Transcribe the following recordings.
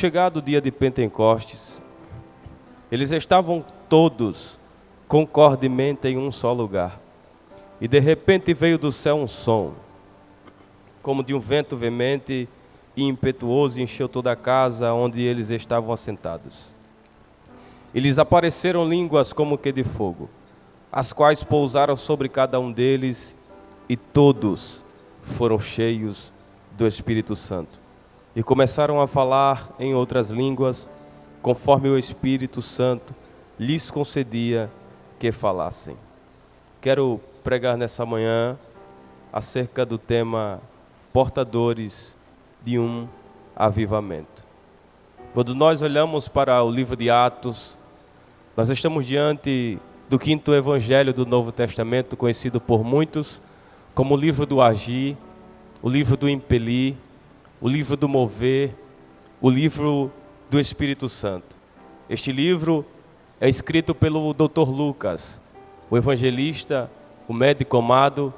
chegado o dia de Pentecostes, eles estavam todos concordemente em um só lugar. E de repente veio do céu um som, como de um vento veemente e impetuoso, e encheu toda a casa onde eles estavam assentados. E lhes apareceram línguas como que de fogo, as quais pousaram sobre cada um deles, e todos foram cheios do Espírito Santo. E começaram a falar em outras línguas, conforme o Espírito Santo lhes concedia que falassem. Quero pregar nessa manhã acerca do tema portadores de um avivamento. Quando nós olhamos para o livro de Atos, nós estamos diante do quinto evangelho do Novo Testamento, conhecido por muitos como o livro do agir, o livro do impelir, o livro do mover, o livro do Espírito Santo. Este livro é escrito pelo Dr. Lucas, o evangelista, o médico amado,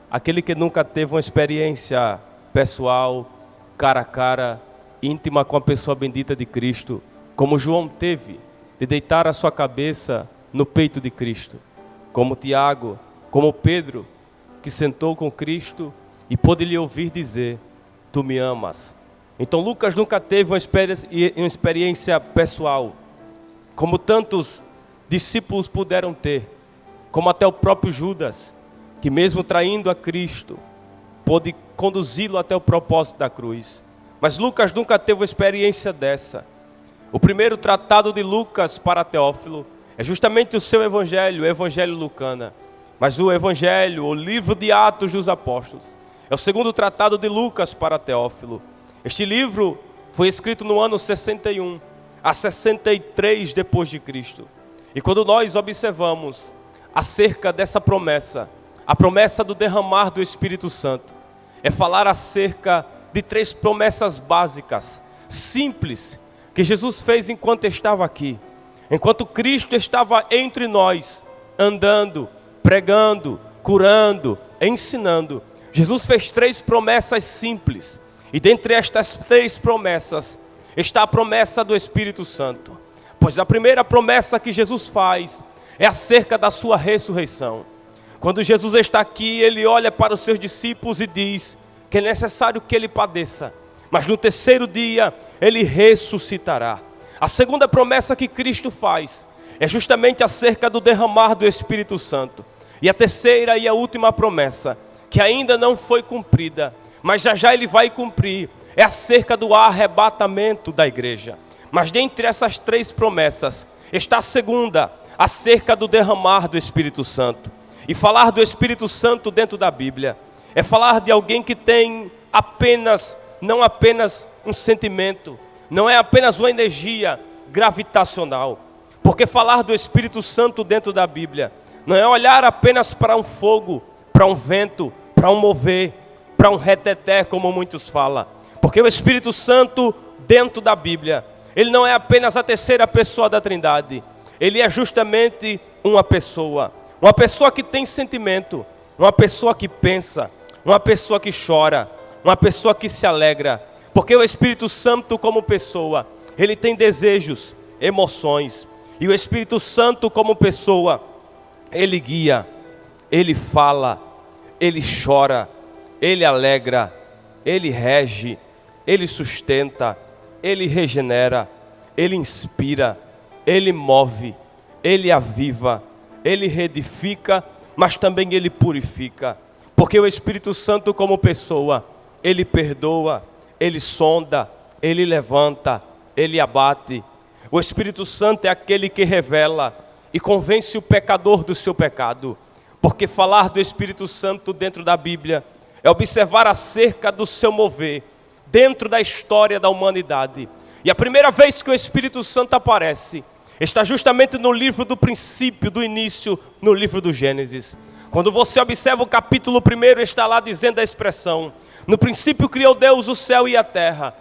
aquele que nunca teve uma experiência pessoal, cara a cara, íntima com a pessoa bendita de Cristo, como João teve, de deitar a sua cabeça no peito de Cristo, como Tiago, como Pedro, que sentou com Cristo e pôde lhe ouvir dizer: tu me amas. Então Lucas nunca teve uma experiência pessoal, como tantos discípulos puderam ter, como até o próprio Judas, que mesmo traindo a Cristo, pôde conduzi-lo até o propósito da cruz. Mas Lucas nunca teve uma experiência dessa. O primeiro tratado de Lucas para Teófilo é justamente o seu evangelho, o evangelho lucana. Mas o evangelho, o livro de Atos dos Apóstolos, é o segundo tratado de Lucas para Teófilo. Este livro foi escrito no ano 61, a 63 depois de Cristo. E quando nós observamos acerca dessa promessa, a promessa do derramar do Espírito Santo, é falar acerca de três promessas básicas, simples, que Jesus fez enquanto estava aqui. Enquanto Cristo estava entre nós, andando, pregando, curando, ensinando, Jesus fez três promessas simples. E dentre estas três promessas, está a promessa do Espírito Santo. Pois a primeira promessa que Jesus faz é acerca da sua ressurreição. Quando Jesus está aqui, ele olha para os seus discípulos e diz que é necessário que ele padeça, mas no terceiro dia ele ressuscitará. A segunda promessa que Cristo faz é justamente acerca do derramar do Espírito Santo. E a terceira e a última promessa, que ainda não foi cumprida, mas já ele vai cumprir, é acerca do arrebatamento da igreja. Mas dentre essas três promessas, está a segunda, acerca do derramar do Espírito Santo. E falar do Espírito Santo dentro da Bíblia é falar de alguém que tem não apenas um sentimento, não é apenas uma energia gravitacional. Porque falar do Espírito Santo dentro da Bíblia não é olhar apenas para um fogo, para um vento, para um mover, para um reteté, como muitos falam. Porque o Espírito Santo dentro da Bíblia, ele não é apenas a terceira pessoa da Trindade, ele é justamente uma pessoa que tem sentimento, uma pessoa que pensa, uma pessoa que chora, uma pessoa que se alegra. Porque o Espírito Santo como pessoa, ele tem desejos, emoções. E o Espírito Santo como pessoa, ele guia, ele fala, ele chora, ele alegra, ele rege, ele sustenta, ele regenera, ele inspira, ele move, ele aviva, ele reedifica, mas também ele purifica. Porque o Espírito Santo como pessoa, ele perdoa, ele sonda, ele levanta, ele abate. O Espírito Santo é aquele que revela e convence o pecador do seu pecado. Porque falar do Espírito Santo dentro da Bíblia é observar acerca do seu mover dentro da história da humanidade. E a primeira vez que o Espírito Santo aparece está justamente no livro do princípio, do início, no livro do Gênesis. Quando você observa o capítulo 1, está lá dizendo a expressão: no princípio criou Deus o céu e a terra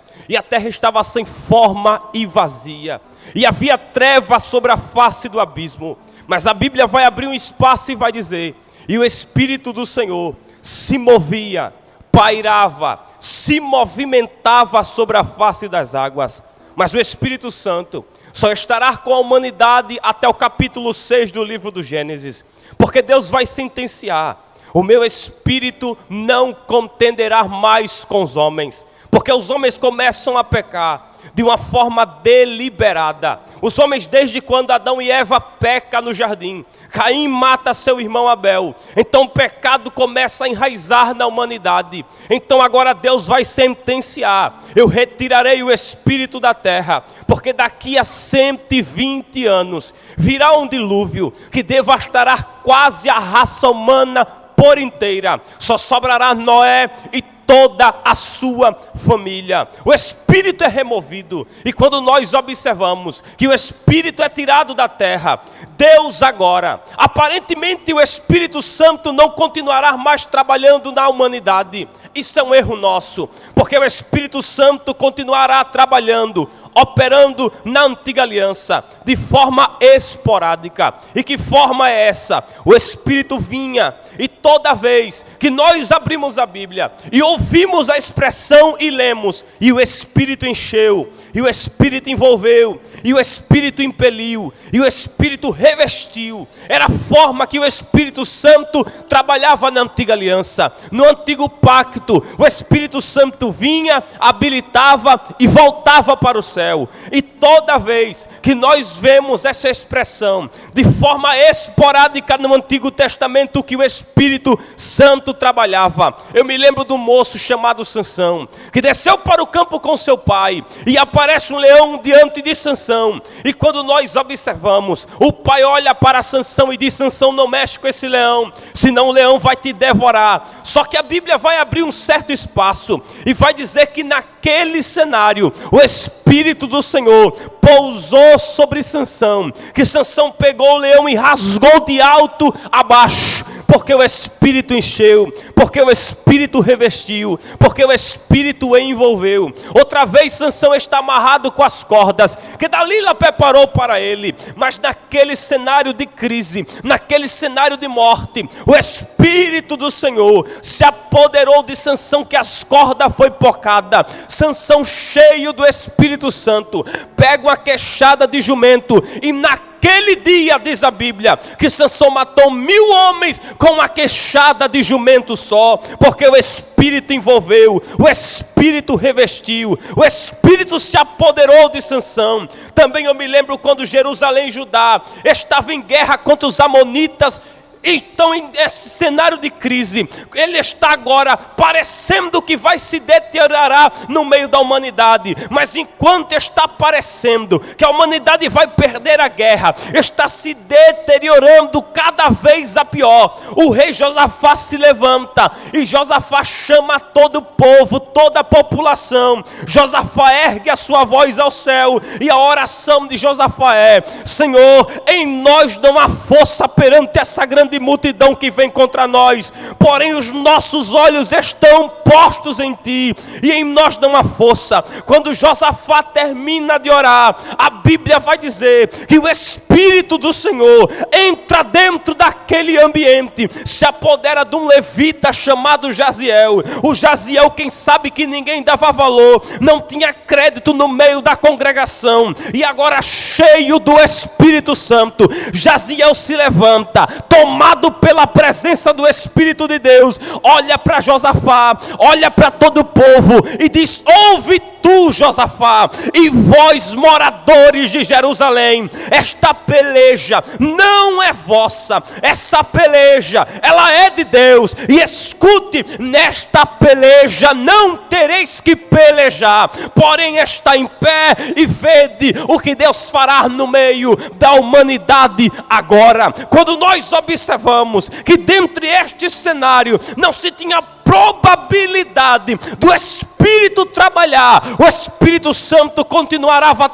estava sem forma e vazia, e havia trevas sobre a face do abismo. Mas a Bíblia vai abrir um espaço e vai dizer: e o Espírito do Senhor se movia, pairava, se movimentava sobre a face das águas. Mas o Espírito Santo só estará com a humanidade até o capítulo 6 do livro do Gênesis. Porque Deus vai sentenciar: o meu Espírito não contenderá mais com os homens. Porque os homens começam a pecar de uma forma deliberada. Os homens, desde quando Adão e Eva pecam no jardim, Caim mata seu irmão Abel, então o pecado começa a enraizar na humanidade. Então agora Deus vai sentenciar: eu retirarei o Espírito da terra, porque daqui a 120 anos virá um dilúvio que devastará quase a raça humana por inteira. Só sobrará Noé e toda a sua família. O Espírito é removido. E quando nós observamos que o Espírito é tirado da terra, Deus agora, aparentemente o Espírito Santo não continuará mais trabalhando na humanidade. Isso é um erro nosso, porque o Espírito Santo continuará trabalhando, operando na antiga aliança, de forma esporádica. E que forma é essa? O Espírito vinha, e toda vez que nós abrimos a Bíblia, e ouvimos a expressão e lemos, e o Espírito encheu, e o Espírito envolveu, e o Espírito impeliu, e o Espírito revestiu. Era a forma que o Espírito Santo trabalhava na antiga aliança. No antigo pacto, o Espírito Santo vinha, habilitava e voltava para o céu. E toda vez que nós vemos essa expressão de forma esporádica no Antigo Testamento, que o Espírito Santo trabalhava. Eu me lembro do moço chamado Sansão, que desceu para o campo com seu pai, e aparece um leão diante de Sansão. E quando nós observamos, o pai olha para Sansão e diz: Sansão, não mexe com esse leão, senão o leão vai te devorar. Só que a Bíblia vai abrir um certo espaço e vai dizer que naquele cenário o Espírito do Senhor pousou sobre Sansão, que Sansão pegou o leão e rasgou de alto a baixo, porque o Espírito encheu, porque o Espírito revestiu, porque o Espírito o envolveu. Outra vez Sansão está amarrado com as cordas que Dalila preparou para ele, mas naquele cenário de crise, naquele cenário de morte, o Espírito do Senhor se apoderou de Sansão, que as cordas foi pocada. Sansão, cheio do Espírito Santo, pega uma queixada de jumento, e naquele dia, diz a Bíblia, que Sansão matou 1000 homens com uma queixada de jumento só, porque o Espírito envolveu, o Espírito revestiu, o Espírito se apoderou de Sansão. Também eu me lembro quando Jerusalém, Judá, estava em guerra contra os amonitas. Então, em esse cenário de crise, ele está agora parecendo que vai se deteriorar no meio da humanidade. Mas enquanto está parecendo que a humanidade vai perder a guerra, está se deteriorando cada vez a pior, o rei Josafá se levanta, e Josafá chama todo o povo, toda a população. Josafá ergue a sua voz ao céu, e a oração de Josafá é: Senhor, em nós não há força perante essa grande multidão que vem contra nós, porém os nossos olhos estão postos em ti, e em nós não há força. Quando Josafá termina de orar, a Bíblia vai dizer que o Espírito do Senhor entra dentro daquele ambiente, se apodera de um levita chamado Jaziel. O Jaziel, quem sabe que ninguém dava valor, não tinha crédito no meio da congregação, e agora, cheio do Espírito Santo, Jaziel se levanta, tomado pela presença do Espírito de Deus, olha para Josafá, olha para todo o povo e diz: ouve tu, Josafá, e vós, moradores de Jerusalém, esta peleja não é vossa, essa peleja, ela é de Deus, e escute, nesta peleja não tereis que pelejar, porém está em pé, e vede o que Deus fará no meio da humanidade agora. Quando nós observamos que dentre este cenário não se tinha probabilidade do Espírito trabalhar, o Espírito Santo continuava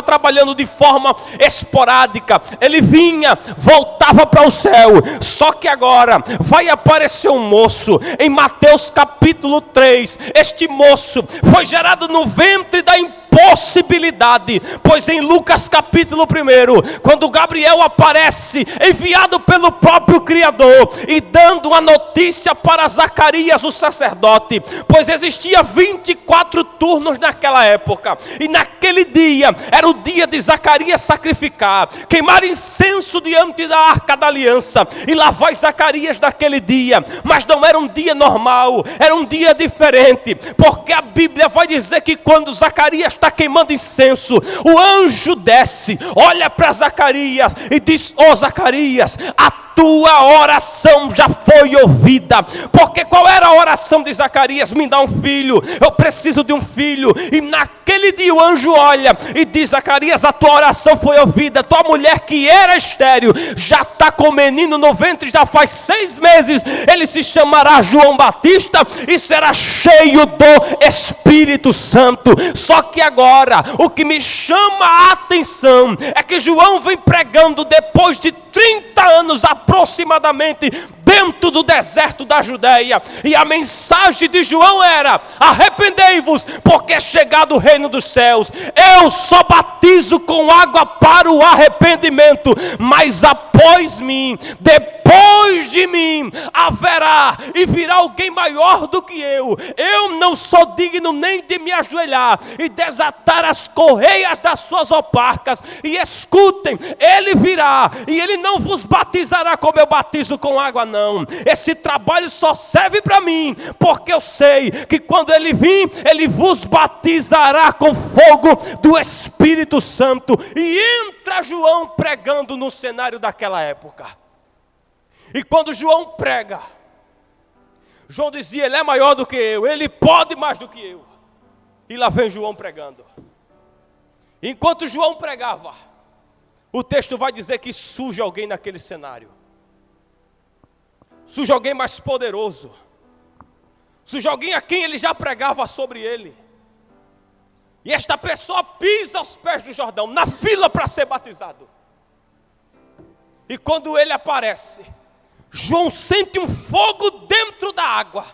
trabalhando de forma esporádica. Ele vinha, voltava para o céu. Só que agora vai aparecer um moço em Mateus capítulo 3. Este moço foi gerado no ventre da possibilidade, pois em Lucas capítulo 1, quando Gabriel aparece, enviado pelo próprio Criador, e dando a notícia para Zacarias, o sacerdote, pois existia 24 turnos naquela época, e naquele dia, era o dia de Zacarias sacrificar, queimar incenso diante da arca da aliança, e lá vai Zacarias naquele dia, mas não era um dia normal, era um dia diferente, porque a Bíblia vai dizer que quando Zacarias está queimando incenso, o anjo desce, olha para Zacarias e diz: ó Zacarias, a tua oração já foi ouvida. Porque qual era a oração de Zacarias? Me dá um filho, eu preciso de um filho. E naquele dia o anjo olha e diz: Zacarias, a tua oração foi ouvida, tua mulher que era estéril, já está com o menino no ventre, já faz 6 meses, ele se chamará João Batista, e será cheio do Espírito Santo. Só que agora, o que me chama a atenção, é que João vem pregando depois de 30 anos aproximadamente, dentro do deserto da Judeia, e a mensagem de João era: arrependei-vos, porque é chegado o reino dos céus. Eu só batizo com água para o arrependimento, mas após mim, depois de mim, haverá e virá alguém maior do que eu não sou digno nem de me ajoelhar e desatar as correias das suas alparcas. E escutem, ele virá, e ele não vos batizará como eu batizo com água, não. Esse trabalho só serve para mim, porque eu sei que quando ele vir, ele vos batizará com fogo do Espírito Santo. E entra João pregando no cenário daquela época. E quando João prega, João dizia: ele é maior do que eu, ele pode mais do que eu. E lá vem João pregando. Enquanto João pregava, o texto vai dizer que surge alguém naquele cenário. Surge alguém mais poderoso. Surge alguém a quem ele já pregava sobre ele. E esta pessoa pisa aos pés do Jordão, na fila para ser batizado. E quando ele aparece, João sente um fogo dentro da água.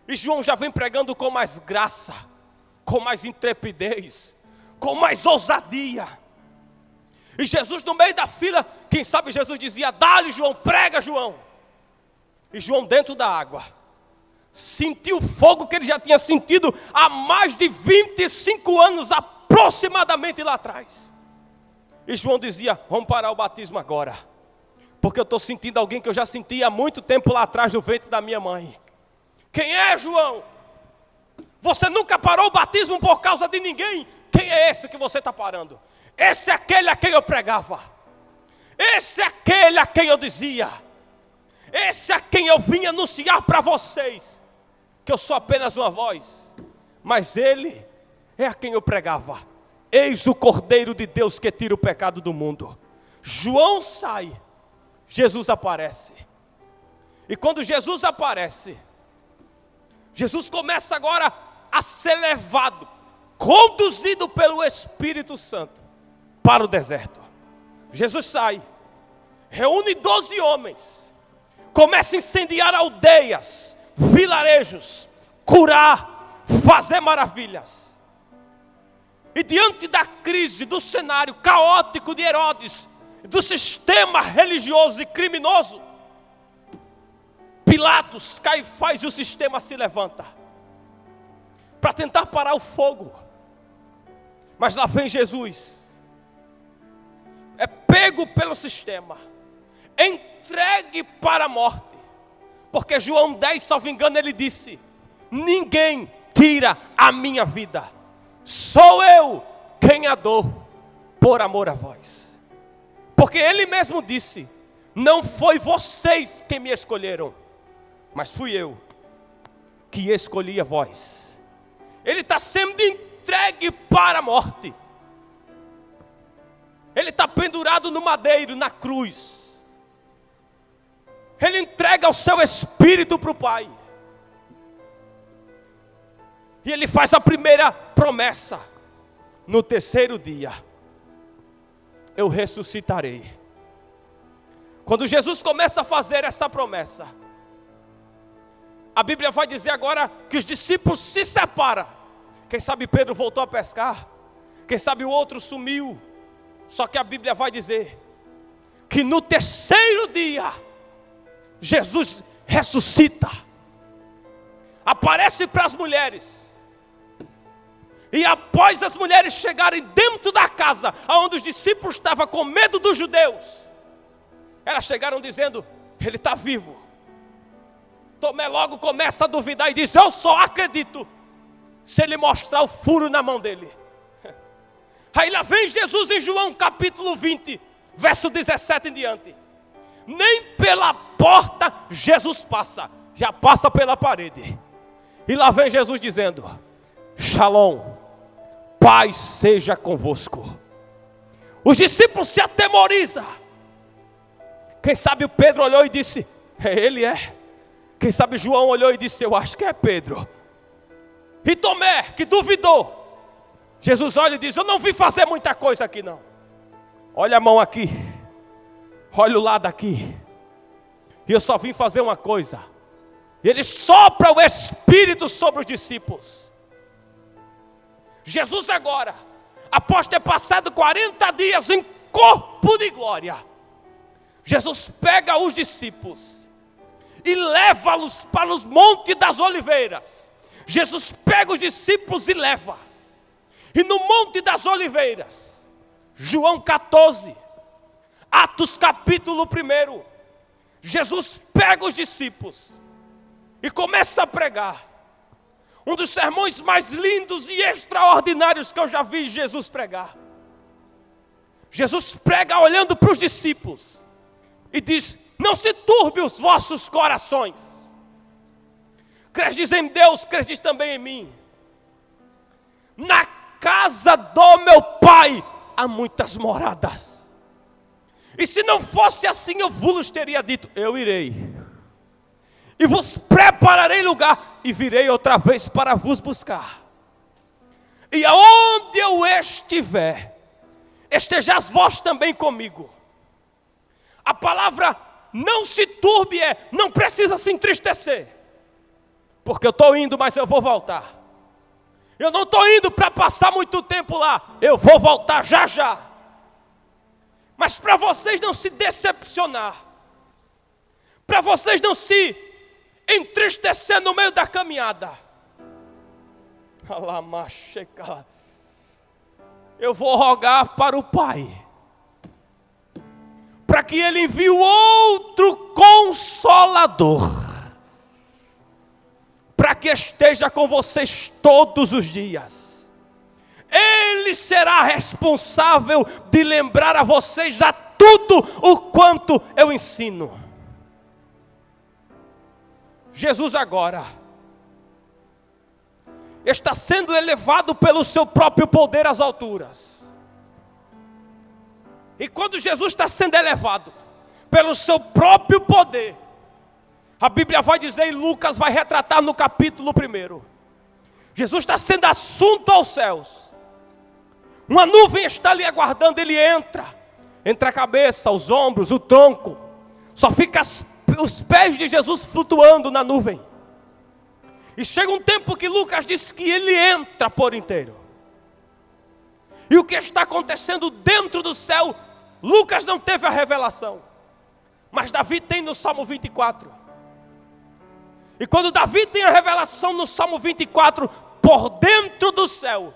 E João já vem pregando com mais graça, com mais intrepidez, com mais ousadia. E Jesus no meio da fila, quem sabe Jesus dizia: dá-lhe João, prega João. E João dentro da água sentiu o fogo que ele já tinha sentido há mais de 25 anos aproximadamente lá atrás. E João dizia: vamos parar o batismo agora, porque eu estou sentindo alguém que eu já senti há muito tempo lá atrás no ventre da minha mãe. Quem é, João? Você nunca parou o batismo por causa de ninguém. Quem é esse que você está parando? Esse é aquele a quem eu pregava. Esse é aquele a quem eu dizia. Esse é a quem eu vim anunciar para vocês, que eu sou apenas uma voz, mas ele é a quem eu pregava. Eis o Cordeiro de Deus que tira o pecado do mundo. João sai, Jesus aparece. E quando Jesus aparece, Jesus começa agora a ser levado, conduzido pelo Espírito Santo para o deserto. Jesus sai, reúne 12 homens, começa a incendiar aldeias, vilarejos, curar, fazer maravilhas. E diante da crise, do cenário caótico de Herodes, do sistema religioso e criminoso, Pilatos, Caifás e o sistema se levanta para tentar parar o fogo. Mas lá vem Jesus, é pego pelo sistema, entregue para a morte. Porque João 10, salvo engano, ele disse: ninguém tira a minha vida, sou eu quem a dou por amor a vós. Porque ele mesmo disse: não foi vocês que me escolheram, mas fui eu que escolhi a vós. Ele está sendo entregue para a morte. Ele está pendurado no madeiro, na cruz. Ele entrega o seu espírito para o Pai. E ele faz a primeira promessa: no terceiro dia eu ressuscitarei. Quando Jesus começa a fazer essa promessa, a Bíblia vai dizer agora que os discípulos se separam, Quem sabe Pedro voltou a pescar. Quem sabe o outro sumiu. Só que a Bíblia vai dizer que no terceiro dia, Jesus ressuscita. Aparece para as mulheres. E após as mulheres chegarem dentro da casa, onde os discípulos estavam com medo dos judeus, elas chegaram dizendo: ele está vivo. Tomé logo começa a duvidar e diz: eu só acredito se ele mostrar o furo na mão dele. Aí lá vem Jesus em João capítulo 20, verso 17 em diante. Nem pela porta Jesus passa, já passa pela parede. E lá vem Jesus dizendo: Shalom, paz seja convosco. Os discípulos se atemorizam. Quem sabe o Pedro olhou e disse: ele é. Quem sabe João olhou e disse: eu acho que é Pedro. E Tomé, que duvidou, Jesus olha e diz: eu não vim fazer muita coisa aqui não. Olha a mão aqui, olha o lado aqui, e eu só vim fazer uma coisa. E ele sopra o Espírito sobre os discípulos. Jesus agora, após ter passado 40 dias em corpo de glória, Jesus pega os discípulos e leva-los para os montes das oliveiras. Jesus pega os discípulos e leva. E no monte das oliveiras, João 14, Atos capítulo 1, Jesus pega os discípulos e começa a pregar. Um dos sermões mais lindos e extraordinários que eu já vi Jesus pregar. Jesus prega olhando para os discípulos e diz: não se turbe os vossos corações. Credes em Deus, credes também em mim. Na casa do meu Pai há muitas moradas. E se não fosse assim, eu vos teria dito: eu irei e vos prepararei lugar, e virei outra vez para vos buscar. E aonde eu estiver, estejais vós também comigo. A palavra não se turbe não precisa se entristecer, porque eu estou indo, mas eu vou voltar. Eu não estou indo para passar muito tempo lá, eu vou voltar já já. Mas para vocês não se decepcionar, para vocês não se entristecer no meio da caminhada, eu vou rogar para o Pai, para que Ele envie outro Consolador, para que esteja com vocês todos os dias. Ele será responsável de lembrar a vocês a tudo o quanto eu ensino. Jesus agora está sendo elevado pelo seu próprio poder às alturas. E quando Jesus está sendo elevado pelo seu próprio poder, a Bíblia vai dizer, e Lucas vai retratar no capítulo 1, Jesus está sendo assunto aos céus. Uma nuvem está ali aguardando, ele entra entre a cabeça, os ombros, o tronco. Só fica os pés de Jesus flutuando na nuvem. E chega um tempo que Lucas diz que ele entra por inteiro. E o que está acontecendo dentro do céu, Lucas não teve a revelação, mas Davi tem no Salmo 24. E quando Davi tem a revelação no Salmo 24, por dentro do céu,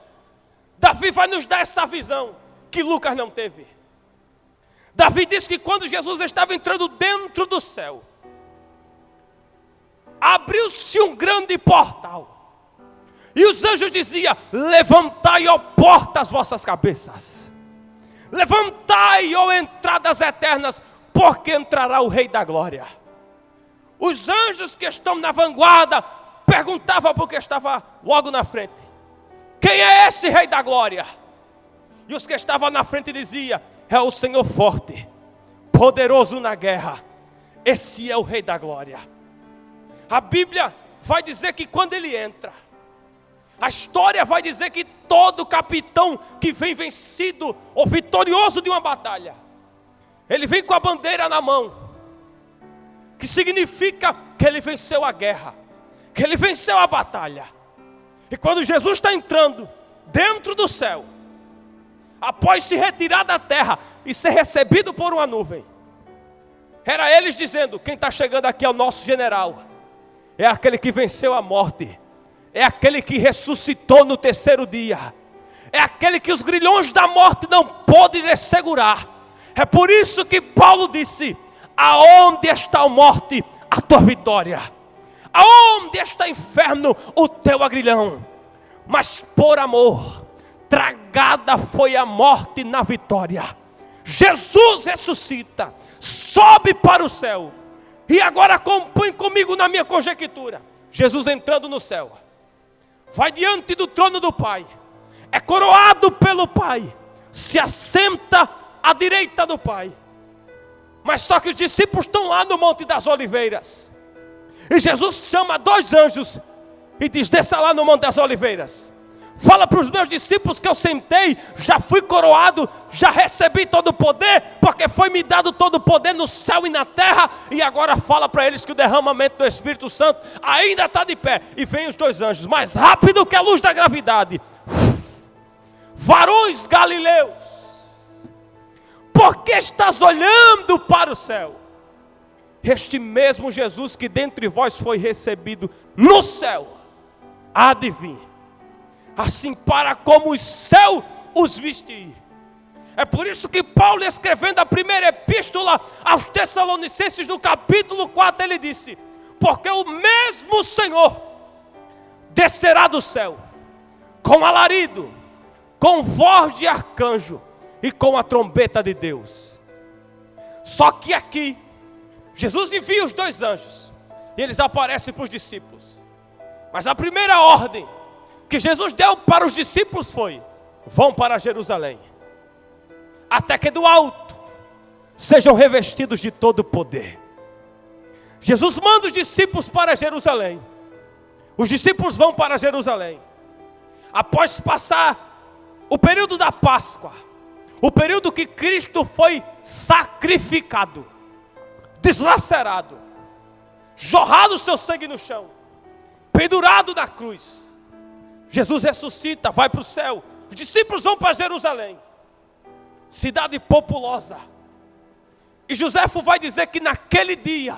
Davi vai nos dar essa visão que Lucas não teve. Davi diz que quando Jesus estava entrando dentro do céu, abriu-se um grande portal. E os anjos diziam: levantai, ó porta, as vossas cabeças. Levantai, ó entradas eternas, porque entrará o Rei da Glória. Os anjos que estão na vanguarda perguntavam porque estava logo na frente: quem é esse Rei da Glória? E os que estavam na frente diziam: é o Senhor forte, poderoso na guerra. Esse é o Rei da Glória. A Bíblia vai dizer que quando ele entra, a história vai dizer que todo capitão que vem vencido ou vitorioso de uma batalha, ele vem com a bandeira na mão, que significa que ele venceu a guerra, que ele venceu a batalha. E quando Jesus está entrando dentro do céu, após se retirar da terra e ser recebido por uma nuvem, era eles dizendo: quem está chegando aqui é o nosso general, é aquele que venceu a morte, é aquele que ressuscitou no terceiro dia, é aquele que os grilhões da morte não podem lhe segurar. É por isso que Paulo disse: aonde está a morte, a tua vitória? Aonde está inferno, o teu agrilhão? Mas por amor, tragada foi a morte na vitória. Jesus ressuscita, sobe para o céu. E agora acompanhe comigo na minha conjectura. Jesus entrando no céu, vai diante do trono do Pai, é coroado pelo Pai, se assenta à direita do Pai. Mas só que os discípulos estão lá no Monte das Oliveiras, e Jesus chama 2 anjos e diz: desça lá no Monte das Oliveiras, fala para os meus discípulos que eu sentei, já fui coroado, já recebi todo o poder, porque foi me dado todo o poder no céu e na terra. E agora fala para eles que o derramamento do Espírito Santo ainda está de pé. E vem os 2 anjos, mais rápido que a luz da gravidade: varões galileus, por que estás olhando para o céu? Este mesmo Jesus que dentre vós foi recebido no céu, há de vir, assim para como o céu os vestir. É por isso que Paulo, escrevendo a primeira epístola aos Tessalonicenses, no capítulo 4, ele disse: porque o mesmo Senhor descerá do céu com alarido, com voz de arcanjo e com a trombeta de Deus. Só que aqui Jesus envia os 2 anjos e eles aparecem para os discípulos. Mas a primeira ordem que Jesus deu para os discípulos foi: vão para Jerusalém, até que do alto sejam revestidos de todo o poder. Jesus manda os discípulos para Jerusalém. Os discípulos vão para Jerusalém. Após passar o período da Páscoa, o período que Cristo foi sacrificado, deslacerado, jorrado o seu sangue no chão, pendurado na cruz, Jesus ressuscita, vai para o céu. Os discípulos vão para Jerusalém, cidade populosa. E Joséfo vai dizer que naquele dia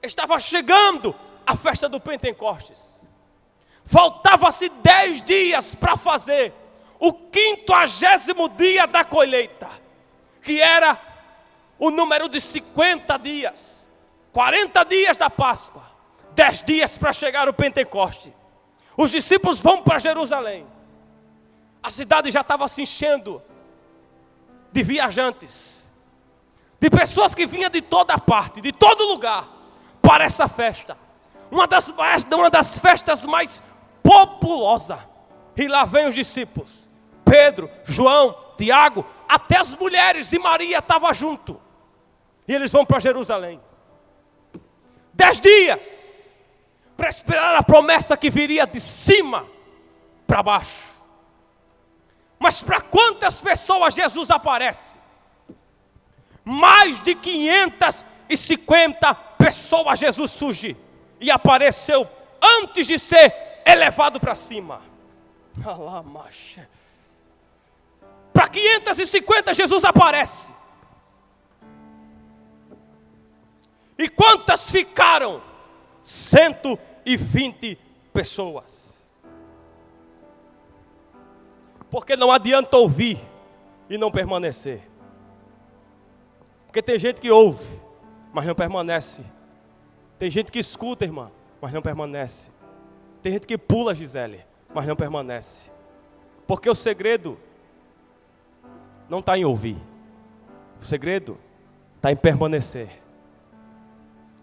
estava chegando a festa do Pentecostes. Faltava-se 10 dias para fazer o 50º dia da colheita, que era o número de 50 dias, 40 dias da Páscoa, 10 dias para chegar o Pentecoste. Os discípulos vão para Jerusalém. A cidade já estava se enchendo de viajantes, de pessoas que vinham de toda parte, de todo lugar, para essa festa. Uma das festas mais populosas. E lá vem os discípulos, Pedro, João, Tiago, até as mulheres, e Maria estava junto. E eles vão para Jerusalém. 10 dias para esperar a promessa que viria de cima para baixo. Mas para quantas pessoas Jesus aparece? Mais de 550 pessoas Jesus surge e apareceu antes de ser elevado para cima. Para 550 Jesus aparece. E quantas ficaram? 120 pessoas. Porque não adianta ouvir e não permanecer. Porque tem gente que ouve, mas não permanece. Tem gente que escuta, irmã, mas não permanece. Tem gente que pula, Gisele, mas não permanece. Porque o segredo não está em ouvir. O segredo está em permanecer.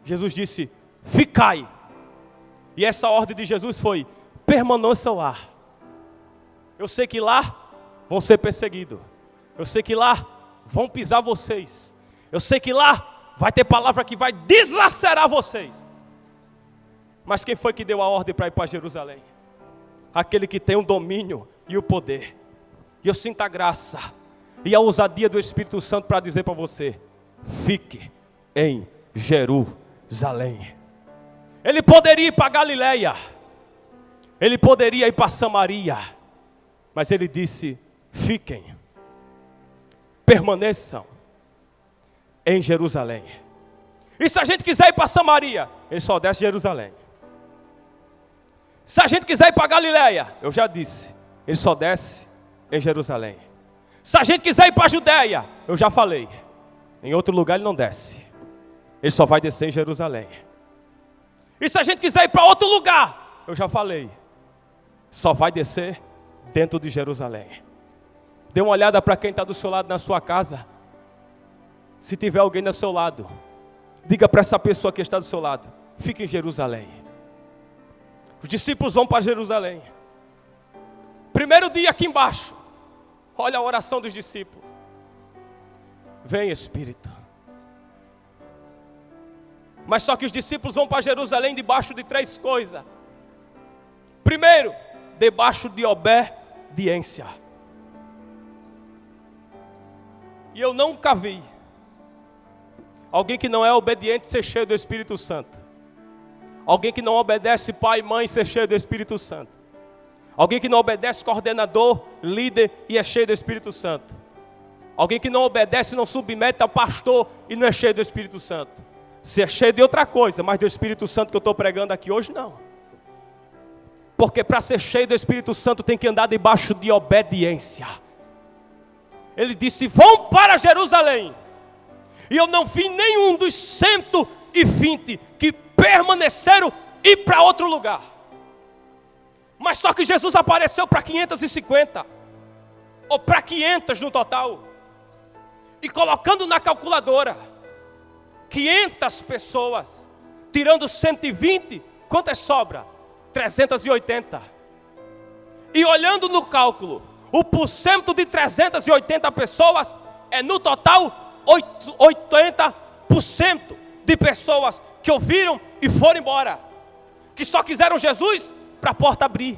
Jesus disse: ficai. E essa ordem de Jesus foi: permaneçam lá. Eu sei que lá vão ser perseguidos. Eu sei que lá vão pisar vocês. Eu sei que lá vai ter palavra que vai deslacerar vocês. Mas quem foi que deu a ordem para ir para Jerusalém? Aquele que tem o domínio e o poder. E eu sinto a graça e a ousadia do Espírito Santo para dizer para você: fique em Jerusalém. Ele poderia ir para Galileia. Ele poderia ir para Samaria, mas ele disse: fiquem, permaneçam em Jerusalém. E se a gente quiser ir para Samaria, ele só desce Jerusalém. Se a gente quiser ir para Galileia, eu já disse, ele só desce em Jerusalém. Se a gente quiser ir para a Judéia, eu já falei, em outro lugar ele não desce. Ele só vai descer em Jerusalém. E se a gente quiser ir para outro lugar, eu já falei, só vai descer dentro de Jerusalém. Dê uma olhada para quem está do seu lado na sua casa. Se tiver alguém do seu lado, diga para essa pessoa que está do seu lado: fique em Jerusalém. Os discípulos vão para Jerusalém. Primeiro dia aqui embaixo, olha a oração dos discípulos: vem Espírito. Mas só que os discípulos vão para Jerusalém debaixo de 3 coisas. Primeiro, debaixo de obediência. E eu nunca vi alguém que não é obediente ser cheio do Espírito Santo. Alguém que não obedece pai e mãe ser cheio do Espírito Santo. Alguém que não obedece coordenador, líder e é cheio do Espírito Santo. Alguém que não obedece e não submete ao pastor e não é cheio do Espírito Santo. Se é cheio de outra coisa, mas do Espírito Santo que eu estou pregando aqui hoje, não. Porque para ser cheio do Espírito Santo tem que andar debaixo de obediência. Ele disse: vão para Jerusalém. E eu não vi nenhum dos 120 que permaneceram ir para outro lugar. Mas só que Jesus apareceu para 550. Ou para 500 no total. E colocando na calculadora, 500 pessoas, tirando 120, quantas sobra? 380. E olhando no cálculo, o porcento de 380 pessoas é no total 80% de pessoas que ouviram e foram embora. Que só quiseram Jesus para a porta abrir.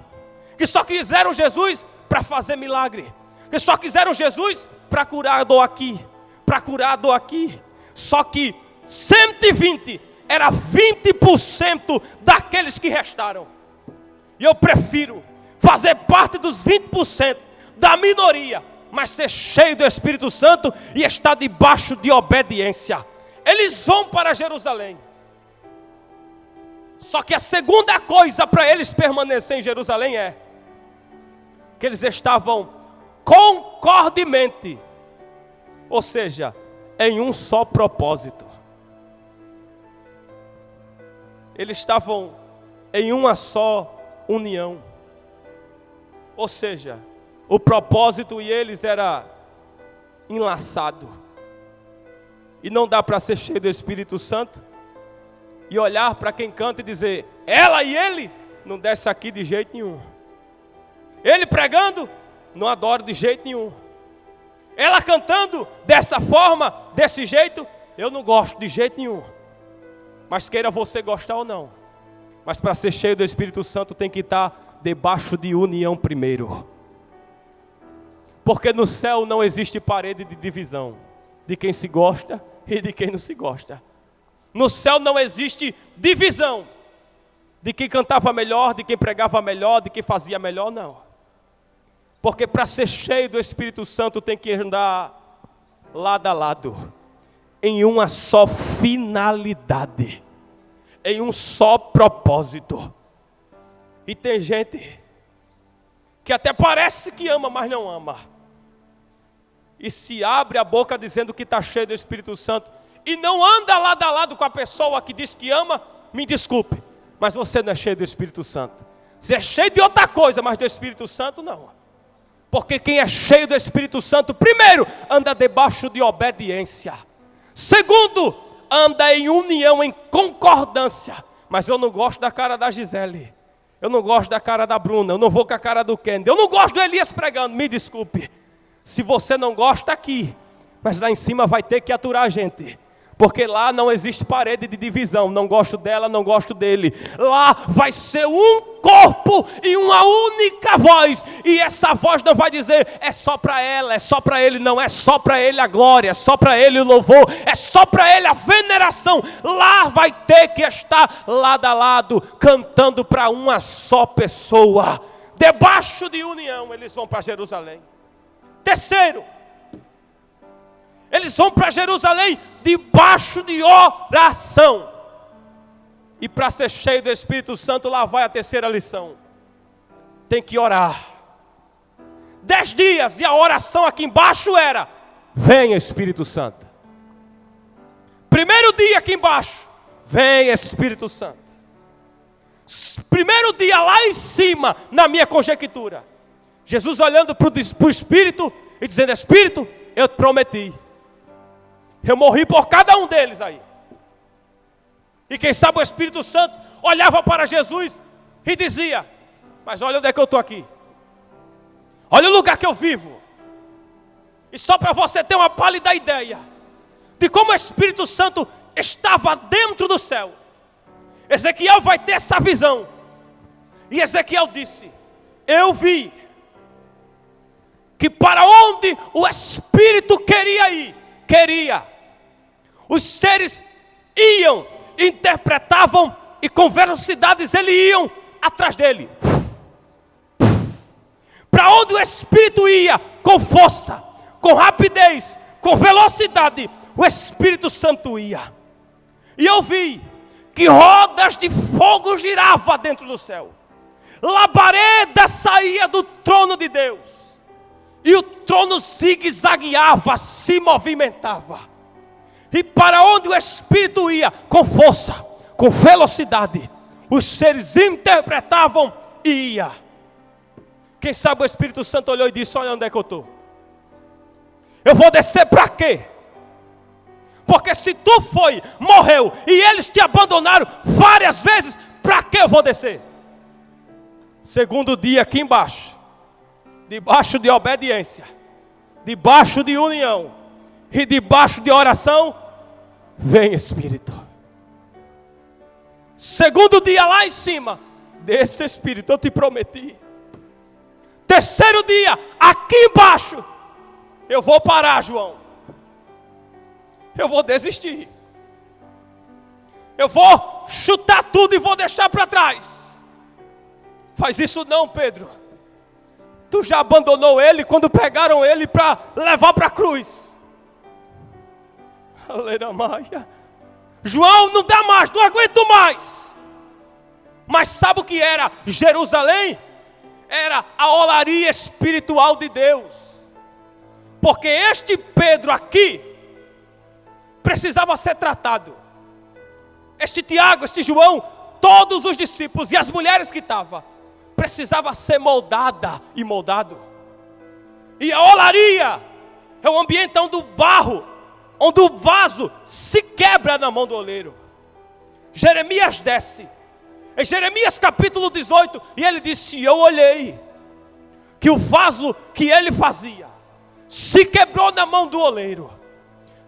Que só quiseram Jesus para fazer milagre. Que só quiseram Jesus para curar a dor aqui. Para curar a dor aqui. Só que 120 era 20% daqueles que restaram. E eu prefiro fazer parte dos 20% da minoria, mas ser cheio do Espírito Santo e estar debaixo de obediência. Eles vão para Jerusalém. Só que a segunda coisa para eles permanecerem em Jerusalém é que eles estavam concordemente, ou seja, em um só propósito. Eles estavam em uma só união. Ou seja, o propósito e eles era enlaçado. E não dá para ser cheio do Espírito Santo e olhar para quem canta e dizer: ela e ele não desce aqui de jeito nenhum. Ele pregando, não adoro de jeito nenhum. Ela cantando dessa forma, desse jeito, eu não gosto de jeito nenhum. Mas queira você gostar ou não, mas para ser cheio do Espírito Santo tem que estar debaixo de união primeiro. Porque no céu não existe parede de divisão de quem se gosta e de quem não se gosta. No céu não existe divisão de quem cantava melhor, de quem pregava melhor, de quem fazia melhor, não. Porque para ser cheio do Espírito Santo tem que andar lado a lado, em uma só finalidade, em um só propósito. E tem gente que até parece que ama, mas não ama. E se abre a boca dizendo que está cheio do Espírito Santo e não anda lado a lado com a pessoa que diz que ama, me desculpe, mas você não é cheio do Espírito Santo. Você é cheio de outra coisa, mas do Espírito Santo não. Porque quem é cheio do Espírito Santo, primeiro, anda debaixo de obediência. Segundo, anda em união, em concordância. Mas eu não gosto da cara da Gisele. Eu não gosto da cara da Bruna. Eu não vou com a cara do Kennedy. Eu não gosto do Elias pregando, me desculpe. Se você não gosta aqui, mas lá em cima vai ter que aturar a gente. Porque lá não existe parede de divisão. Não gosto dela, não gosto dele. Lá vai ser um corpo e uma única voz. E essa voz não vai dizer, é só para ela, é só para ele. Não, é só para ele a glória, é só para ele o louvor, é só para ele a veneração. Lá vai ter que estar lado a lado, cantando para uma só pessoa. Debaixo de união, eles vão para Jerusalém. Terceiro, eles vão para Jerusalém debaixo de oração. E para ser cheio do Espírito Santo, lá vai a terceira lição. Tem que orar. 10 dias e a oração aqui embaixo era: vem Espírito Santo. Primeiro dia aqui embaixo: vem Espírito Santo. Primeiro dia lá em cima, na minha conjectura, Jesus olhando para o Espírito e dizendo: Espírito, eu te prometi. Eu morri por cada um deles aí. E quem sabe o Espírito Santo olhava para Jesus e dizia: mas olha onde é que eu estou aqui. Olha o lugar que eu vivo. E só para você ter uma pálida ideia de como o Espírito Santo estava dentro do céu, Ezequiel vai ter essa visão. E Ezequiel disse: eu vi que para onde o Espírito queria ir, os seres iam, interpretavam e com velocidades eles iam atrás dele. Para onde o Espírito ia, com força, com rapidez, com velocidade, o Espírito Santo ia. E eu vi que rodas de fogo giravam dentro do céu. Labareda saía do trono de Deus. E o trono zigue-zagueava, se movimentava. E para onde o Espírito ia, com força, com velocidade, os seres interpretavam e ia. Quem sabe o Espírito Santo olhou e disse: olha onde é que eu estou. Eu vou descer para quê? Porque se tu foi, morreu, e eles te abandonaram várias vezes, para que eu vou descer? Segundo dia aqui embaixo, debaixo de obediência, debaixo de união e debaixo de oração, vem Espírito. Segundo dia lá em cima, desse Espírito eu te prometi. Terceiro dia, aqui embaixo, eu vou parar, João. Eu vou desistir. Eu vou chutar tudo e vou deixar para trás. Faz isso não, Pedro. Tu já abandonou ele quando pegaram ele para levar para a cruz. Aleluia. João, não dá mais, não aguento mais. Mas sabe o que era Jerusalém? Era a olaria espiritual de Deus. Porque este Pedro aqui precisava ser tratado. Este Tiago, este João, todos os discípulos e as mulheres que estavam, precisava ser moldada e moldado. E a olaria é o ambiente onde o barro, onde o vaso se quebra na mão do oleiro. Jeremias desce, em Jeremias capítulo 18, e ele disse: eu olhei, que o vaso que ele fazia, se quebrou na mão do oleiro.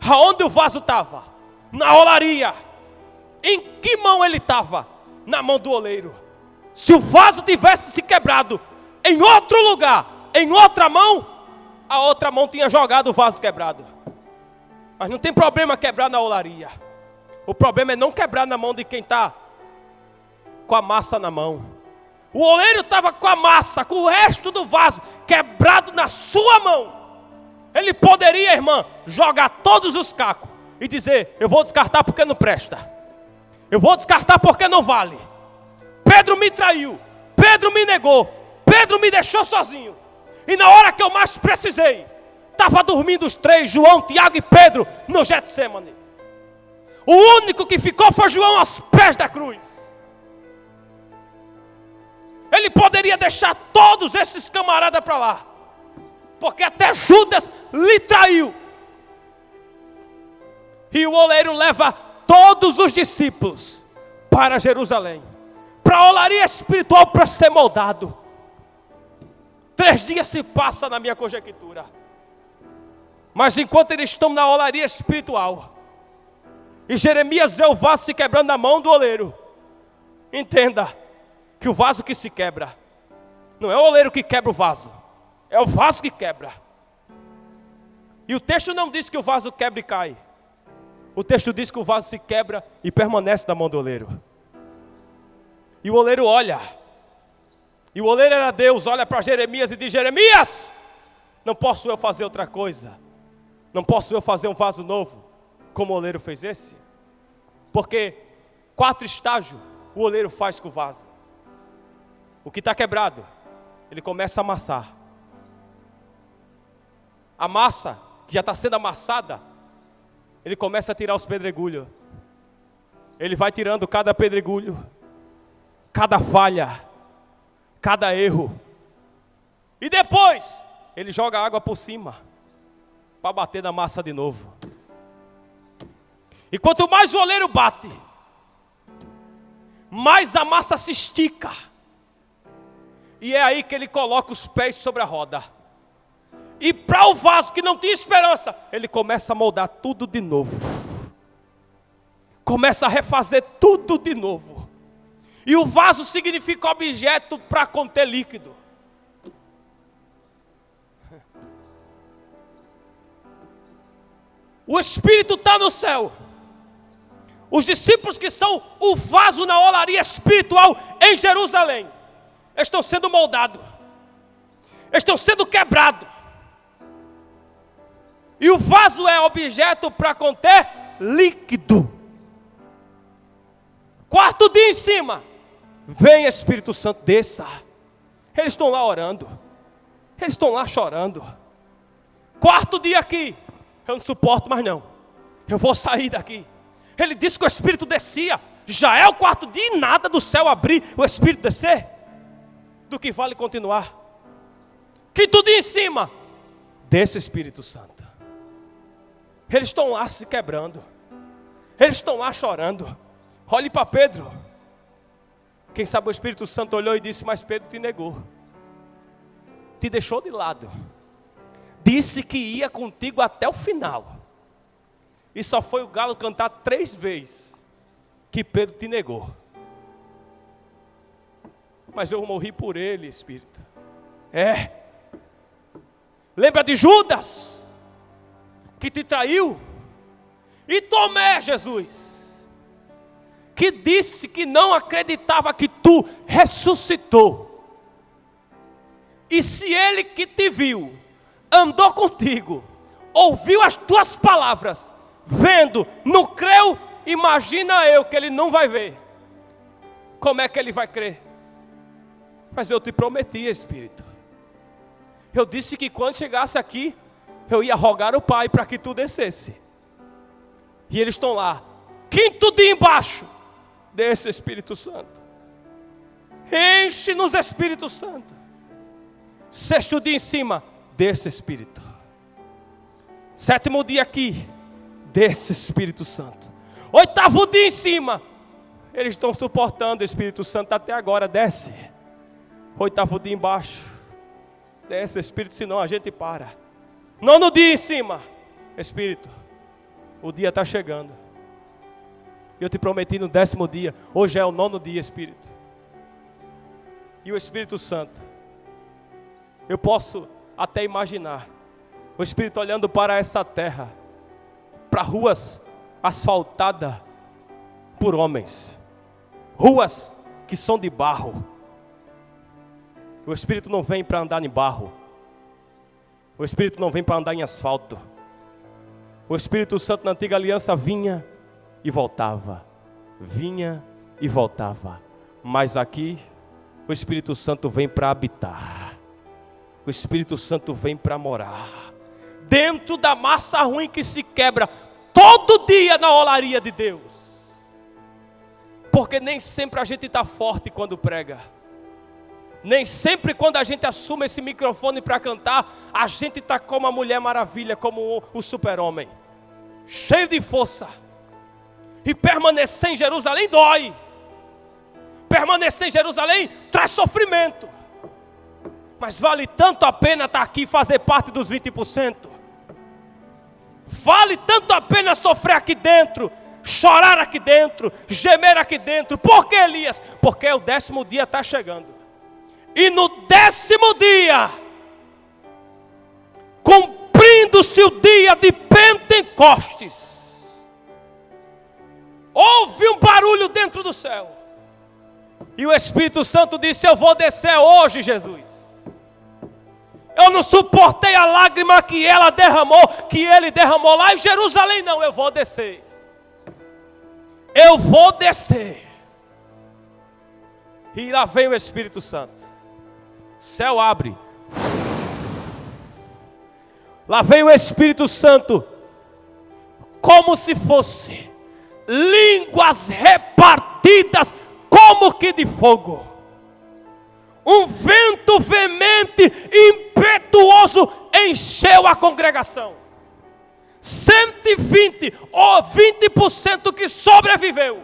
Aonde o vaso estava? Na olaria. Em que mão ele estava? Na mão do oleiro. Se o vaso tivesse se quebrado em outro lugar, em outra mão, a outra mão tinha jogado o vaso quebrado. Mas não tem problema quebrar na olaria. O problema é não quebrar na mão de quem está com a massa na mão. O oleiro estava com a massa, com o resto do vaso quebrado na sua mão. Ele poderia, irmã, jogar todos os cacos e dizer: eu vou descartar porque não presta. Eu vou descartar porque não vale. Pedro me traiu, Pedro me negou, Pedro me deixou sozinho. E na hora que eu mais precisei, estava dormindo os três, João, Tiago e Pedro, no Getsemane. O único que ficou foi João aos pés da cruz. Ele poderia deixar todos esses camaradas para lá, porque até Judas lhe traiu. E o oleiro leva todos os discípulos para Jerusalém, para a olaria espiritual, para ser moldado. 3 dias se passa na minha conjectura. Mas enquanto eles estão na olaria espiritual, E Jeremias vê o vaso se quebrando na mão do oleiro. Entenda que o vaso que se quebra, não é o oleiro que quebra o vaso, é o vaso que quebra. E o texto não diz que o vaso quebra e cai. O texto diz que o vaso se quebra e permanece na mão do oleiro. E o oleiro olha. E o oleiro era Deus, olha para Jeremias e diz: Jeremias, não posso eu fazer outra coisa? Não posso eu fazer um vaso novo, como o oleiro fez esse? Porque 4 estágios o oleiro faz com o vaso. O que está quebrado, ele começa a amassar. A massa, que já está sendo amassada, ele começa a tirar os pedregulhos. Ele vai tirando cada pedregulho, cada falha, cada erro. E depois, ele joga água por cima, para bater na massa de novo. E quanto mais o oleiro bate, mais a massa se estica. E é aí que ele coloca os pés sobre a roda. E para o vaso que não tinha esperança, ele começa a moldar tudo de novo. Começa a refazer tudo de novo. E o vaso significa objeto para conter líquido. O Espírito está no céu. Os discípulos que são o vaso na olaria espiritual em Jerusalém, estão sendo moldados. Estão sendo quebrados. E o vaso é objeto para conter líquido. 4º dia em cima, vem Espírito Santo, desça. Eles estão lá orando. Eles estão lá chorando. 4º dia aqui, eu não suporto mais não. Eu vou sair daqui. Ele disse que o Espírito descia. Já é o 4º dia e nada do céu abrir, o Espírito descer. Do que vale continuar. 5º dia em cima, desce o Espírito Santo. Eles estão lá se quebrando. Eles estão lá chorando. Olhe para Pedro. Quem sabe o Espírito Santo olhou e disse: mas Pedro te negou. Te deixou de lado. Disse que ia contigo até o final. E só foi o galo cantar 3 vezes que Pedro te negou. Mas eu morri por ele, Espírito. Lembra de Judas, que te traiu? E Tomé, Jesus, que disse que não acreditava que tu ressuscitou. E se ele que te viu, andou contigo, ouviu as tuas palavras, vendo, não creu, imagina eu que ele não vai ver. Como é que ele vai crer? Mas eu te prometi, Espírito. Eu disse que quando chegasse aqui, eu ia rogar o Pai para que tu descesse. E eles estão lá. 5º dia embaixo, desce Espírito Santo. Enche-nos Espírito Santo. 6º dia em cima, desce Espírito. 7º dia aqui, desce Espírito Santo. 8º dia em cima, eles estão suportando o Espírito Santo até agora, desce. 8º dia embaixo, desce Espírito, senão a gente para. 9º dia em cima, Espírito, o dia está chegando. Eu te prometi no 10º dia, hoje é o 9º dia, Espírito. E o Espírito Santo, eu posso até imaginar o Espírito olhando para essa terra, para ruas asfaltadas por homens, ruas que são de barro. O Espírito não vem para andar em barro. O Espírito não vem para andar em asfalto. O Espírito Santo na antiga aliança vinha e voltava. Vinha e voltava. Mas aqui, o Espírito Santo vem para habitar. O Espírito Santo vem para morar. Dentro da massa ruim que se quebra todo dia na olaria de Deus. Porque nem sempre a gente está forte quando prega. Nem sempre quando a gente assume esse microfone para cantar, a gente está como a Mulher Maravilha, como o super-homem. Cheio de força. E permanecer em Jerusalém dói. Permanecer em Jerusalém traz sofrimento. Mas vale tanto a pena estar aqui e fazer parte dos 20%. Vale tanto a pena sofrer aqui dentro, chorar aqui dentro, gemer aqui dentro. Por que, Elias? Porque o 10º dia está chegando. E no 10º dia, cumprindo-se o dia de Pentecostes, houve um barulho dentro do céu. E o Espírito Santo disse: eu vou descer hoje, Jesus. Eu não suportei a lágrima que ele derramou lá em Jerusalém, não. Eu vou descer. Eu vou descer. E lá vem o Espírito Santo. O céu abre. Lá vem o Espírito Santo, como se fosse línguas repartidas como que de fogo. Um vento veemente, impetuoso, encheu a congregação. 120 ou 20% que sobreviveu.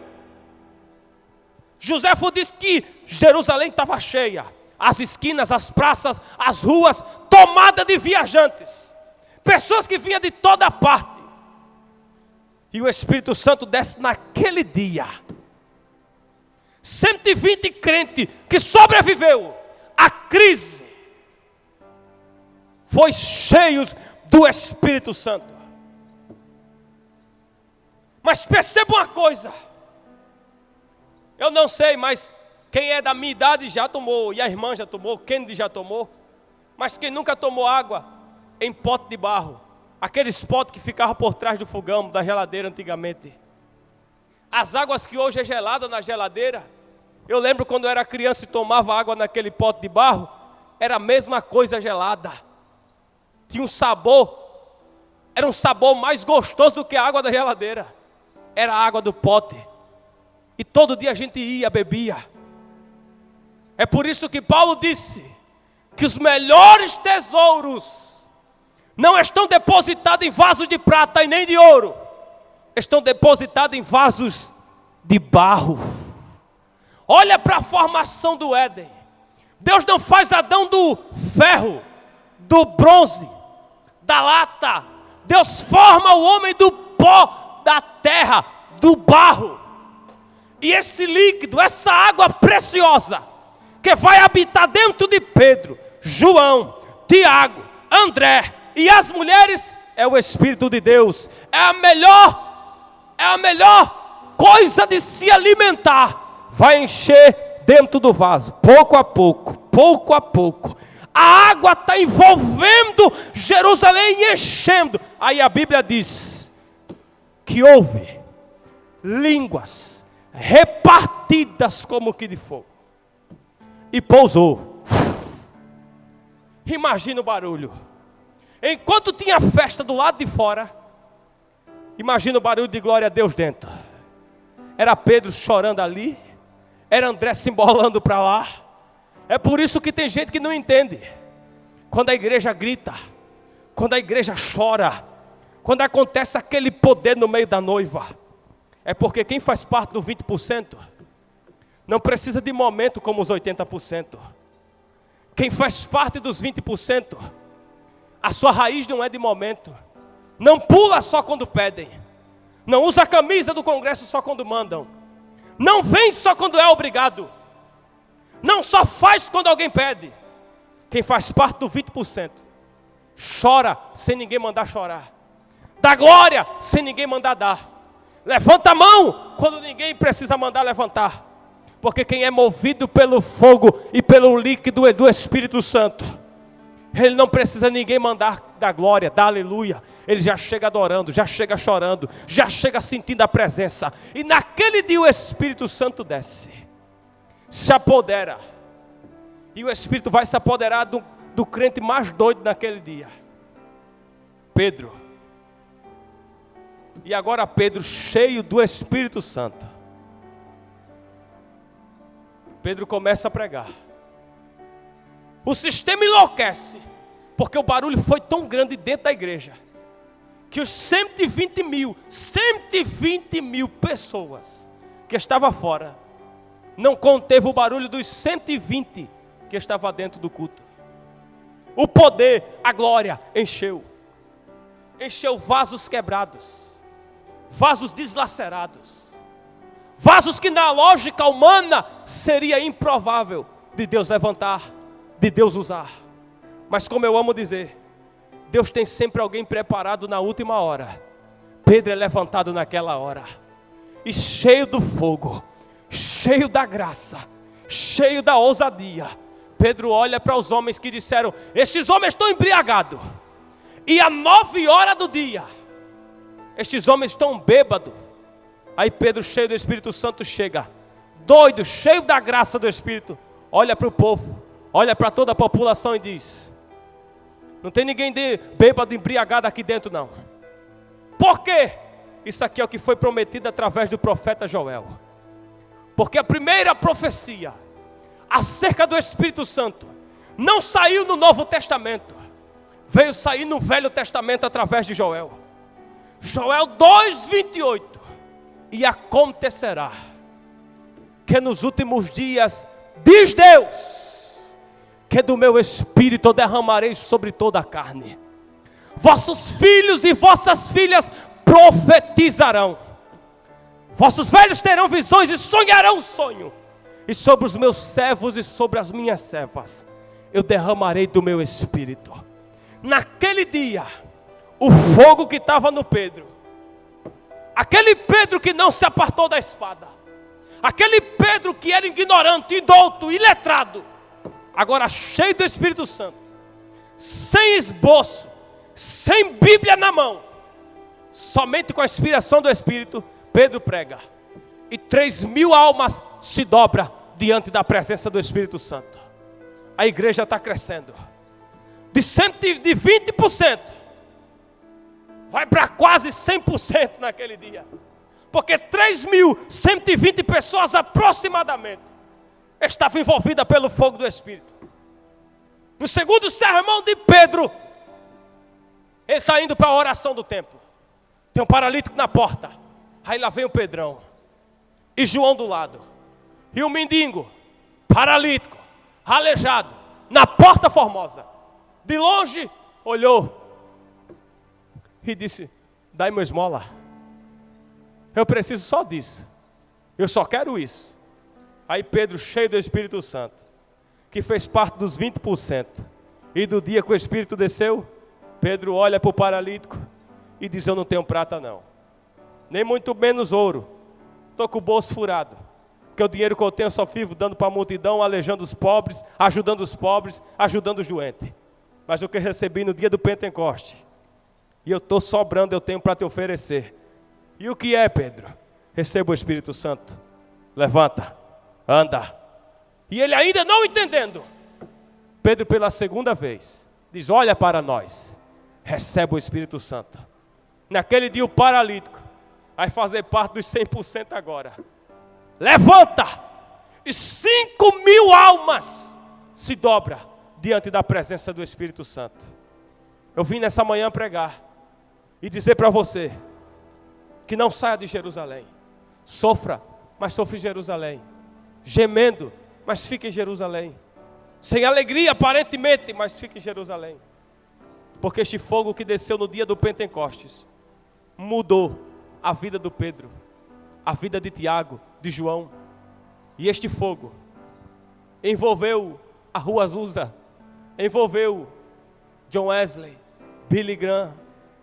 Joséfo diz que Jerusalém estava cheia. As esquinas, as praças, as ruas, tomadas de viajantes. Pessoas que vinham de toda parte. E o Espírito Santo desce naquele dia. 120 crentes que sobreviveu à crise. Foi cheios do Espírito Santo. Mas perceba uma coisa. Eu não sei, mas quem é da minha idade já tomou. E a irmã já tomou, Kennedy já tomou. Mas quem nunca tomou água em pote de barro? Aqueles potes que ficavam por trás do fogão, da geladeira antigamente. As águas que hoje é gelada na geladeira. Eu lembro quando eu era criança e tomava água naquele pote de barro. Era a mesma coisa gelada. Tinha um sabor. Era um sabor mais gostoso do que a água da geladeira. Era a água do pote. E todo dia a gente ia, bebia. É por isso que Paulo disse que os melhores tesouros não estão depositados em vasos de prata e nem de ouro. Estão depositados em vasos de barro. Olha para a formação do Éden. Deus não faz Adão do ferro, do bronze, da lata. Deus forma o homem do pó da terra, do barro. E esse líquido, essa água preciosa, que vai habitar dentro de Pedro, João, Tiago, André e as mulheres, é o Espírito de Deus. É a melhor coisa de se alimentar. Vai encher dentro do vaso, pouco a pouco, pouco a pouco. A água está envolvendo Jerusalém e enchendo. Aí a Bíblia diz que houve línguas repartidas como que de fogo. E pousou. Imagina o barulho. Enquanto tinha festa do lado de fora, imagina o barulho de glória a Deus dentro. Era Pedro chorando ali. Era André se embolando para lá. É por isso que tem gente que não entende. Quando a igreja grita, quando a igreja chora, quando acontece aquele poder no meio da noiva, é porque quem faz parte do 20% não precisa de momento como os 80%. Quem faz parte dos 20%, a sua raiz não é de momento. Não pula só quando pedem. Não usa a camisa do congresso só quando mandam. Não vem só quando é obrigado. Não só faz quando alguém pede. Quem faz parte do 20%, chora sem ninguém mandar chorar. Dá glória sem ninguém mandar dar. Levanta a mão quando ninguém precisa mandar levantar. Porque quem é movido pelo fogo e pelo líquido do Espírito Santo, ele não precisa ninguém mandar dar glória, dar aleluia. Ele já chega adorando, já chega chorando, já chega sentindo a presença. E naquele dia o Espírito Santo desce, se apodera. E o Espírito vai se apoderar do crente mais doido naquele dia, Pedro. E agora Pedro, cheio do Espírito Santo, Pedro começa a pregar. O sistema enlouquece, porque o barulho foi tão grande dentro da igreja, que os 120 mil pessoas que estavam fora, não conteve o barulho dos 120 que estavam dentro do culto. O poder, a glória, encheu vasos quebrados, vasos deslacerados, vasos que na lógica humana seria improvável de Deus levantar, de Deus usar. Mas como eu amo dizer, Deus tem sempre alguém preparado na última hora. Pedro é levantado naquela hora, e cheio do fogo, cheio da graça, cheio da ousadia, Pedro olha para os homens que disseram: estes homens estão embriagados, e às 9 horas do dia, estes homens estão bêbados. Aí Pedro, cheio do Espírito Santo, chega, doido, cheio da graça do Espírito, olha para o povo, olha para toda a população e diz: não tem ninguém bêbado, embriagado aqui dentro não. Por quê? Isso aqui é o que foi prometido através do profeta Joel. Porque a primeira profecia acerca do Espírito Santo não saiu no Novo Testamento, veio sair no Velho Testamento através de Joel. Joel 2:28. E acontecerá que nos últimos dias, diz Deus, que do meu Espírito eu derramarei sobre toda a carne. Vossos filhos e vossas filhas profetizarão. Vossos velhos terão visões e sonharão sonho. E sobre os meus servos e sobre as minhas servas eu derramarei do meu Espírito. Naquele dia, o fogo que estava no Pedro, aquele Pedro que não se apartou da espada, aquele Pedro que era ignorante, indouto, iletrado, agora cheio do Espírito Santo, sem esboço, sem Bíblia na mão, somente com a inspiração do Espírito, Pedro prega, e 3.000 almas se dobram diante da presença do Espírito Santo. A igreja está crescendo, de 20% vai para quase 100% naquele dia, porque 3.120 pessoas aproximadamente estavam envolvidas pelo fogo do Espírito. No segundo sermão de Pedro, ele está indo para a oração do templo, tem um paralítico na porta, aí lá vem o Pedrão, e João do lado, e o mendigo, paralítico, aleijado, na porta formosa, de longe, olhou, e disse: dai uma esmola, eu preciso só disso, eu só quero isso. Aí Pedro, cheio do Espírito Santo, que fez parte dos 20%, e do dia que o Espírito desceu, Pedro olha para o paralítico e diz: eu não tenho prata não, nem muito menos ouro, estou com o bolso furado, que o dinheiro que eu tenho eu só vivo dando para a multidão, aleijando os pobres, ajudando os doentes. Mas o que eu recebi no dia do Pentecoste, e eu estou sobrando, eu tenho para te oferecer. E o que é, Pedro? Receba o Espírito Santo, levanta, anda. E ele ainda não entendendo, Pedro pela segunda vez diz: olha para nós, recebe o Espírito Santo. Naquele dia o paralítico vai fazer parte dos 100% agora, levanta, e 5.000 almas se dobra diante da presença do Espírito Santo. Eu vim nessa manhã pregar e dizer para você que não saia de Jerusalém, sofra, mas sofra em Jerusalém, gemendo, mas fique em Jerusalém, sem alegria aparentemente, mas fique em Jerusalém, porque este fogo que desceu no dia do Pentecostes mudou a vida do Pedro, a vida de Tiago, de João, e este fogo envolveu a Rua Azusa, envolveu John Wesley, Billy Graham,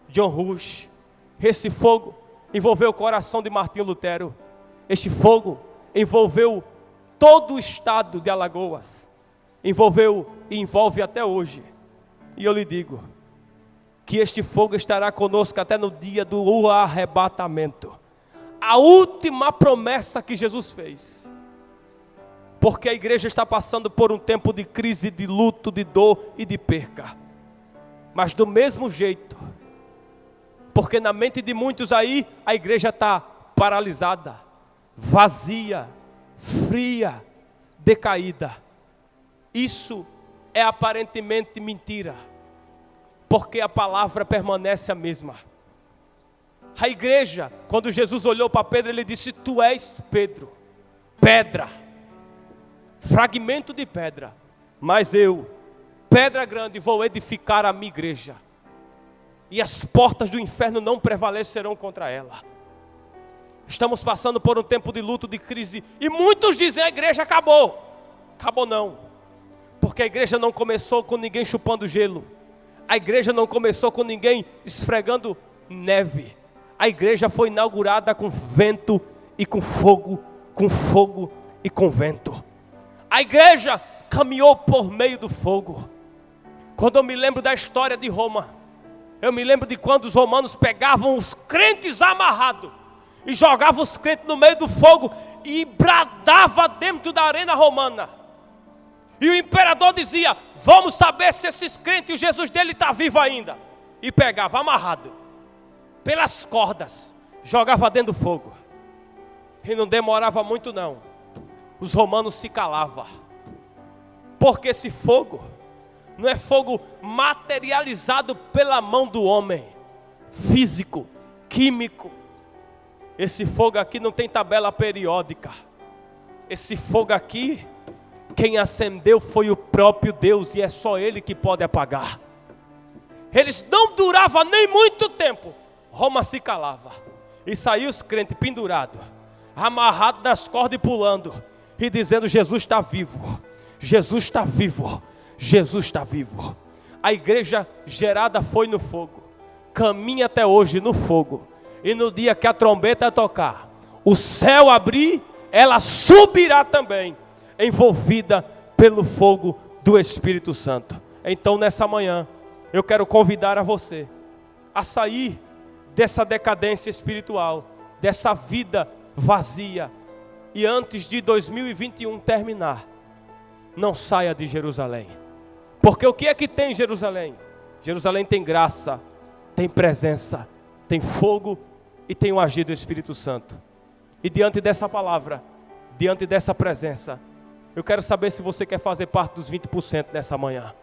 John Rush. Esse fogo envolveu o coração de Martinho Lutero. Este fogo envolveu todo o estado de Alagoas, envolveu e envolve até hoje. E eu lhe digo que este fogo estará conosco até no dia do arrebatamento, a última promessa que Jesus fez. Porque a igreja está passando por um tempo de crise, de luto, de dor e de perca. Mas do mesmo jeito, porque na mente de muitos aí, a igreja está paralisada, vazia, fria, decaída. Isso é aparentemente mentira, porque a palavra permanece a mesma. A igreja, quando Jesus olhou para Pedro, ele disse: tu és Pedro, pedra, fragmento de pedra, mas eu, pedra grande, vou edificar a minha igreja, e as portas do inferno não prevalecerão contra ela. Estamos passando por um tempo de luto, de crise. E muitos dizem: a igreja acabou. Acabou não. Porque a igreja não começou com ninguém chupando gelo. A igreja não começou com ninguém esfregando neve. A igreja foi inaugurada com vento e com fogo e com vento. A igreja caminhou por meio do fogo. Quando eu me lembro da história de Roma, eu me lembro de quando os romanos pegavam os crentes amarrados e jogavam os crentes no meio do fogo e bradava dentro da arena romana. E o imperador dizia: vamos saber se esses crentes, o Jesus dele está vivo ainda. E pegava amarrado, pelas cordas, jogava dentro do fogo. E não demorava muito não, os romanos se calavam. Porque esse fogo não é fogo materializado pela mão do homem, físico, químico. Esse fogo aqui não tem tabela periódica. Esse fogo aqui, quem acendeu foi o próprio Deus, e é só Ele que pode apagar. Eles não duravam nem muito tempo. Roma se calava. E saiu os crentes pendurados, amarrados nas cordas e pulando, e dizendo: Jesus está vivo, Jesus está vivo, Jesus está vivo. A igreja gerada foi no fogo, caminha até hoje no fogo. E no dia que a trombeta tocar, o céu abrir, ela subirá também, envolvida pelo fogo do Espírito Santo. Então nessa manhã, eu quero convidar a você a sair dessa decadência espiritual, dessa vida vazia. E antes de 2021 terminar, não saia de Jerusalém. Porque o que é que tem em Jerusalém? Jerusalém tem graça, tem presença, tem fogo e tem o agir do Espírito Santo. E diante dessa palavra, diante dessa presença, eu quero saber se você quer fazer parte dos 20% nessa manhã.